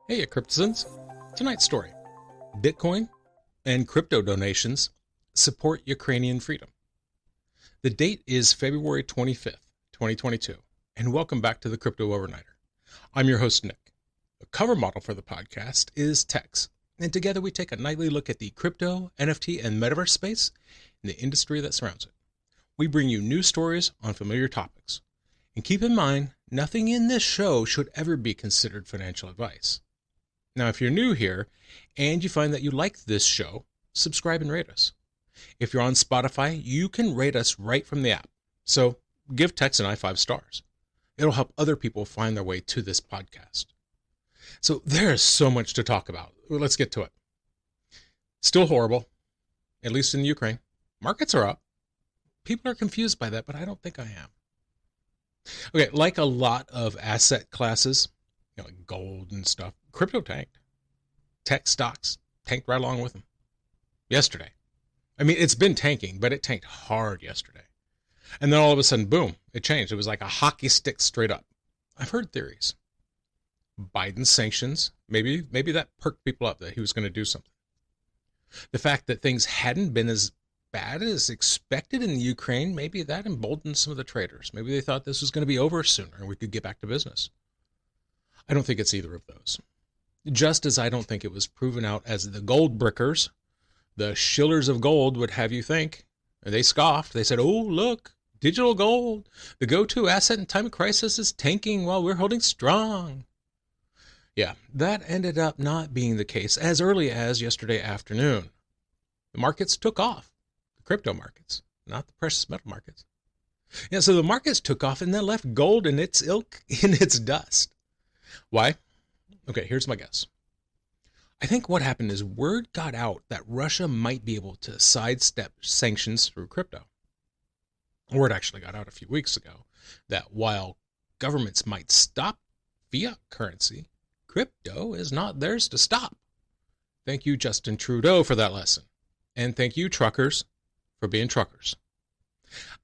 Hey, cryptozens. Tonight's story. Bitcoin and crypto donations support Ukrainian freedom. The date is February 25th, 2022, and welcome back to the Crypto Overnighter. I'm your host, Nick. The cover model for the podcast is Tex, and together we take a nightly look at the crypto, NFT, and metaverse space and the industry that surrounds it. We bring you news stories on familiar topics. And keep in mind, nothing in this show should ever be considered financial advice. Now, if you're new here and you find that you like this show, subscribe and rate us. If you're on Spotify, you can rate us right from the app. So give Tex and I 5 stars. It'll help other people find their way to this podcast. So there's so much to talk about. Let's get to it. Still horrible, at least in Ukraine. Markets are up. People are confused by that, but I don't think I am. Okay, like a lot of asset classes, like gold and stuff, crypto tanked. Tech stocks tanked right along with them yesterday. I mean, it's been tanking, but it tanked hard yesterday. And then all of a sudden, boom, it changed. It was like a hockey stick straight up. I've heard theories. Biden's sanctions, maybe that perked people up that he was going to do something. The fact that things hadn't been as bad as expected in the Ukraine, maybe that emboldened some of the traders. Maybe they thought this was going to be over sooner and we could get back to business. I don't think it's either of those. Just as I don't think it was proven out as the gold brickers, the shillers of gold would have you think. And they scoffed. They said, oh, look, digital gold, the go-to asset in time of crisis is tanking while we're holding strong. Yeah, that ended up not being the case as early as yesterday afternoon. The markets took off. The crypto markets, not the precious metal markets. Yeah, so the markets took off and then left gold and its ilk in its dust. Why? Okay, here's my guess. I think what happened is word got out that Russia might be able to sidestep sanctions through crypto. Word actually got out a few weeks ago that while governments might stop fiat currency, crypto is not theirs to stop. Thank you, Justin Trudeau, for that lesson. And thank you, truckers, for being truckers.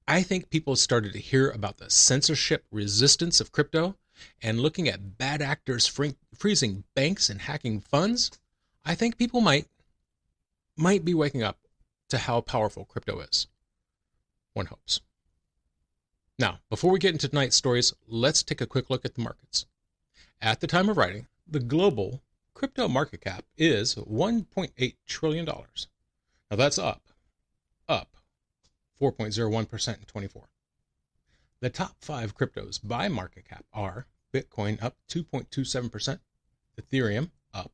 I think people started to hear about the censorship resistance of crypto and looking at bad actors freezing banks and hacking funds. I think people might be waking up to how powerful crypto is. One hopes. Now, before we get into tonight's stories, let's take a quick look at the markets. At the time of writing, the global crypto market cap is $1.8 trillion. Now that's up 4.01% in 24. The top 5 cryptos by market cap are Bitcoin up 2.27%, Ethereum up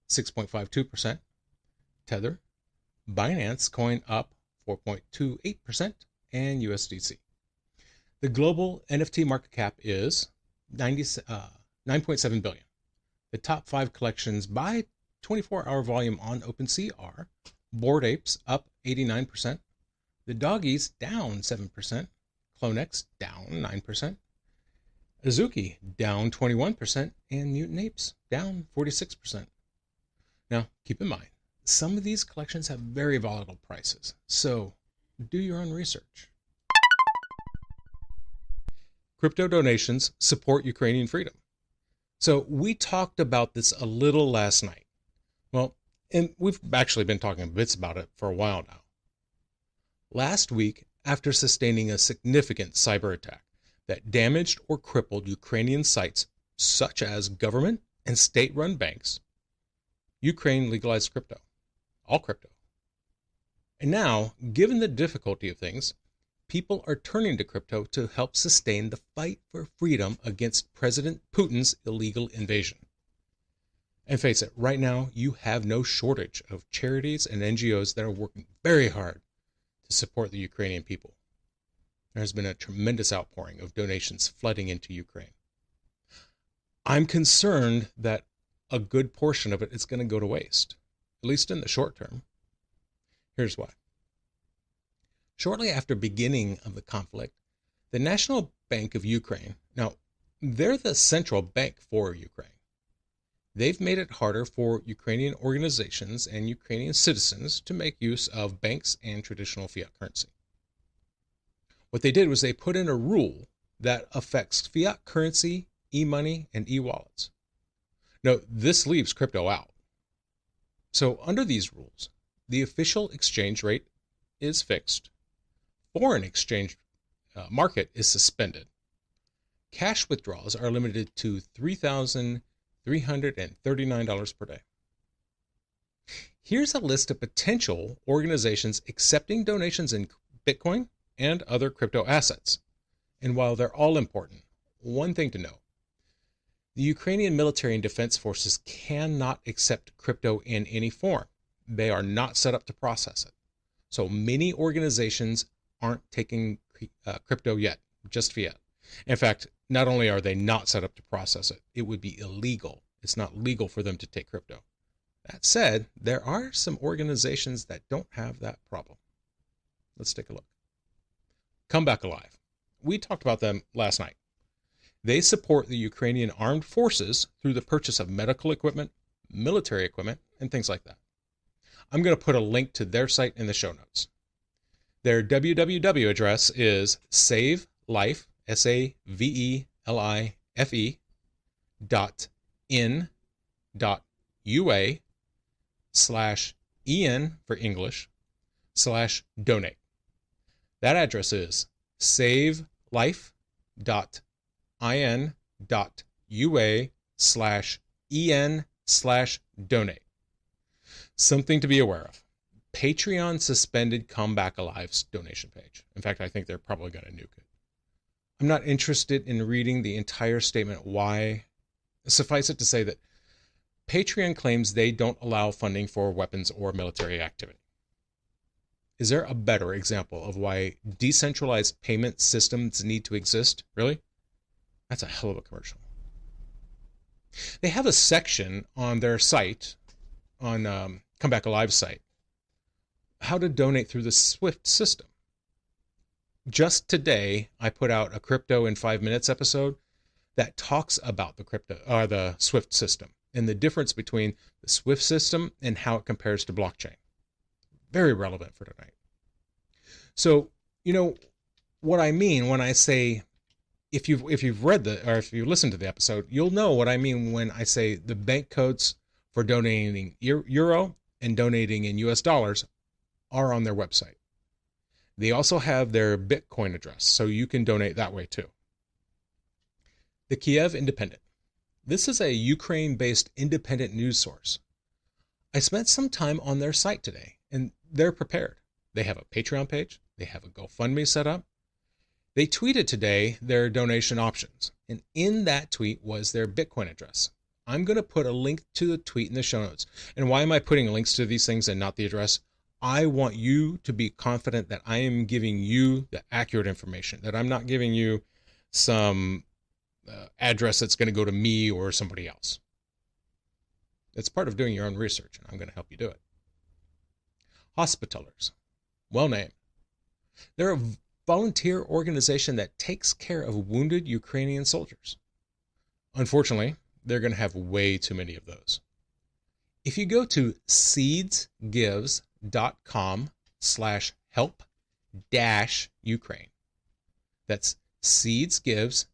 6.52%, Tether, Binance Coin up 4.28%, and USDC. The global NFT market cap is 9.7 billion. The top 5 collections by 24-hour volume on OpenSea are Bored Apes up 89%, The Doggies down 7%, Clonex down 9%, Azuki down 21%, and Mutant Apes down 46%. Now, keep in mind, some of these collections have very volatile prices, so do your own research. Crypto donations support Ukrainian freedom. So we talked about this a little last night. Well, and we've actually been talking bits about it for a while now. Last week, after sustaining a significant cyber attack that damaged or crippled Ukrainian sites such as government and state-run banks, Ukraine legalized crypto, all crypto. And now, given the difficulty of things, people are turning to crypto to help sustain the fight for freedom against President Putin's illegal invasion. And face it, right now, you have no shortage of charities and NGOs that are working very hard to support the Ukrainian people. There has been a tremendous outpouring of donations flooding into Ukraine. I'm concerned that a good portion of it is going to go to waste, at least in the short term. Here's why. Shortly after beginning of the conflict, the National Bank of Ukraine, now they're the central bank for Ukraine. They've made it harder for Ukrainian organizations and Ukrainian citizens to make use of banks and traditional fiat currency. What they did was they put in a rule that affects fiat currency, e-money, and e-wallets. No, this leaves crypto out. So under these rules, the official exchange rate is fixed. Foreign exchange market is suspended. Cash withdrawals are limited to $3,339 per day. Here's a list of potential organizations accepting donations in Bitcoin and other crypto assets. And while they're all important, one thing to know: the Ukrainian military and defense forces cannot accept crypto in any form. They are not set up to process it. So many organizations aren't taking crypto yet, just fiat. In fact, not only are they not set up to process it, it would be illegal. It's not legal for them to take crypto. That said, there are some organizations that don't have that problem. Let's take a look. Come Back Alive. We talked about them last night. They support the Ukrainian armed forces through the purchase of medical equipment, military equipment, and things like that. I'm going to put a link to their site in the show notes. Their www address is savelife, SAVELIFE.in.ua/en for English /donate. That address is savelife.in.ua/en/donate. Something to be aware of: Patreon suspended Come Back Alive's donation page. In fact, I think they're probably going to nuke it. I'm not interested in reading the entire statement why. Suffice it to say that Patreon claims they don't allow funding for weapons or military activity. Is there a better example of why decentralized payment systems need to exist? Really? That's a hell of a commercial. They have a section on their site, on Come Back Alive's site, how to donate through the SWIFT system. Just today, I put out a Crypto in 5 Minutes episode that talks about the SWIFT system and the difference between the SWIFT system and how it compares to blockchain. Very relevant for tonight. So, you know what I mean when I say, if you've read or if you listened to the episode, you'll know what I mean when I say the bank codes for donating euro and donating in US dollars are on their website. They also have their Bitcoin address, so you can donate that way too. The Kiev Independent. This is a Ukraine-based independent news source. I spent some time on their site today, and they're prepared. They have a Patreon page. They have a GoFundMe set up. They tweeted today their donation options, and in that tweet was their Bitcoin address. I'm going to put a link to the tweet in the show notes. And why am I putting links to these things and not the address? I want you to be confident that I am giving you the accurate information, that I'm not giving you some address that's going to go to me or somebody else. It's part of doing your own research, and I'm going to help you do it. Hospitallers. Well named. They're a volunteer organization that takes care of wounded Ukrainian soldiers. Unfortunately, they're going to have way too many of those. If you go to seedsgives.com/help-Ukraine, that's seedsgives.com/help-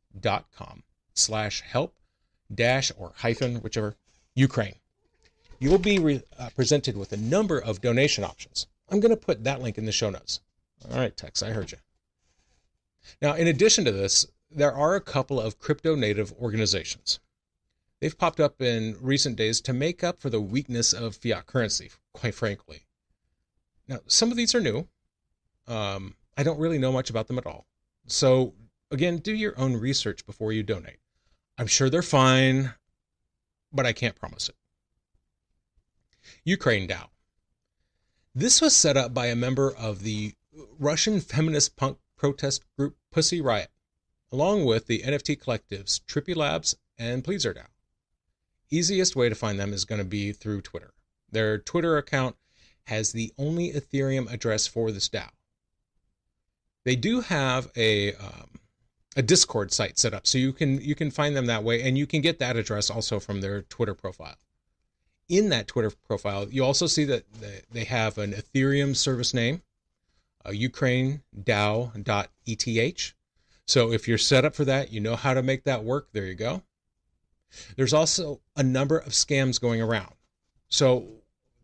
or -Ukraine, you'll be presented with a number of donation options. I'm going to put that link in the show notes. All right, Tex, I heard you. Now, in addition to this, there are a couple of crypto-native organizations. They've popped up in recent days to make up for the weakness of fiat currency, quite frankly. Now, some of these are new. I don't really know much about them at all. So, again, do your own research before you donate. I'm sure they're fine, but I can't promise it. Ukraine DAO. This was set up by a member of the Russian feminist punk protest group Pussy Riot, along with the NFT collectives Trippy Labs and Pleaser DAO. Easiest way to find them is going to be through Twitter. Their Twitter account has the only Ethereum address for this DAO. They do have a Discord site set up, so you can find them that way, and you can get that address also from their Twitter profile. In that Twitter profile, you also see that they have an Ethereum service name, Ukraine DAO.eth. So if you're set up for that, you know how to make that work. There you go. There's also a number of scams going around. So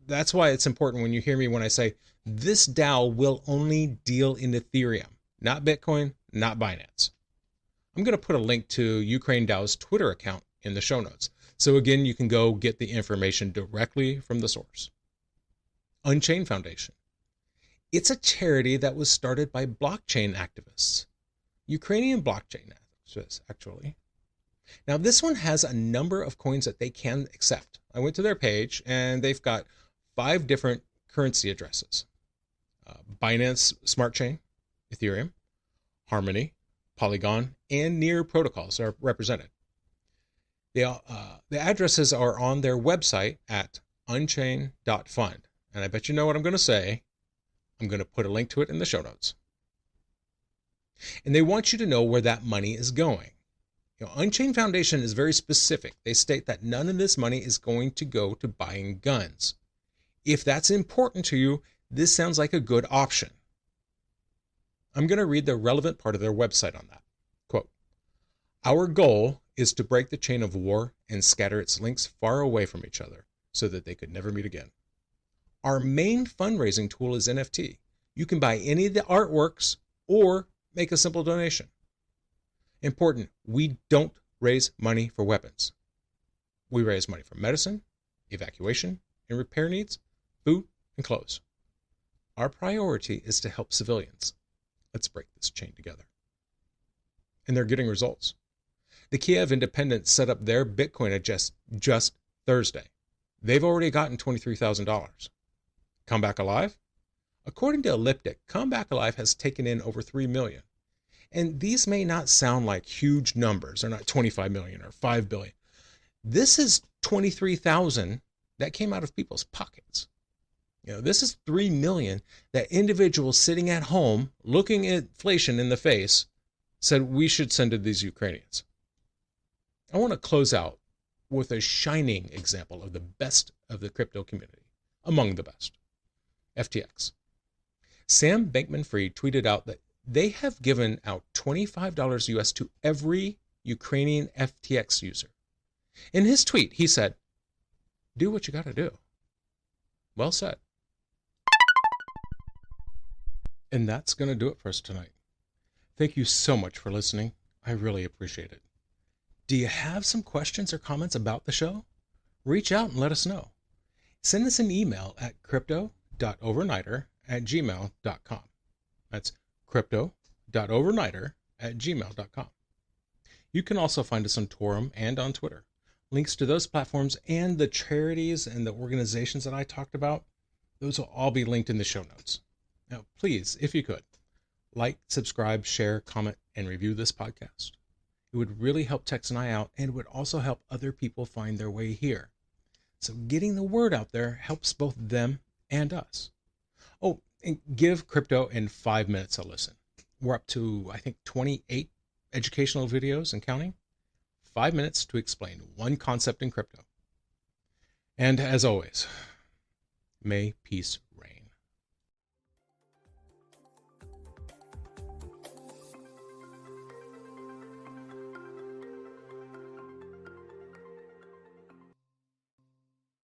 that's why it's important when you hear me when I say this DAO will only deal in Ethereum, not Bitcoin, not Binance. I'm going to put a link to Ukraine DAO's Twitter account in the show notes. So again, you can go get the information directly from the source. Unchained Foundation. It's a charity that was started by blockchain activists. Ukrainian blockchain activists, actually. Now, this one has a number of coins that they can accept. I went to their page, and they've got 5 different currency addresses. Binance Smart Chain, Ethereum, Harmony, Polygon, and Near protocols are represented. The addresses are on their website at unchain.fund. And I bet you know what I'm going to say. I'm going to put a link to it in the show notes. And they want you to know where that money is going. Unchained Foundation is very specific. They state that none of this money is going to go to buying guns. If that's important to you, this sounds like a good option. I'm going to read the relevant part of their website on that. Quote, "Our goal is to break the chain of war and scatter its links far away from each other so that they could never meet again. Our main fundraising tool is NFT. You can buy any of the artworks or make a simple donation. Important, we don't raise money for weapons. We raise money for medicine, evacuation, and repair needs, food, and clothes. Our priority is to help civilians. Let's break this chain together." And they're getting results. The Kiev Independent set up their Bitcoin at just Thursday. They've already gotten $23,000. Come Back Alive? According to Elliptic, Come Back Alive has taken in over 3 million. And these may not sound like huge numbers. They're not 25 million or 5 billion. This is 23,000 that came out of people's pockets. This is 3 million that individuals sitting at home looking at inflation in the face said we should send to these Ukrainians. I want to close out with a shining example of the best of the crypto community, among the best. FTX. Sam Bankman-Fried tweeted out that they have given out $25 US to every Ukrainian FTX user. In his tweet, he said, "Do what you got to do." Well said. And that's going to do it for us tonight. Thank you so much for listening. I really appreciate it. Do you have some questions or comments about the show? Reach out and let us know. Send us an email at crypto.overnighter@gmail.com. That's crypto.overnighter@gmail.com. You can also find us on Torum and on Twitter. Links to those platforms and the charities and the organizations that I talked about, those will all be linked in the show notes. Now, please, if you could, like, subscribe, share, comment, and review this podcast. It would really help Tex and I out, and it would also help other people find their way here. So getting the word out there helps both them and us. Oh, and give crypto in 5 minutes a listen. We're up to, I think, 28 educational videos and counting. 5 minutes to explain one concept in crypto. And as always, may peace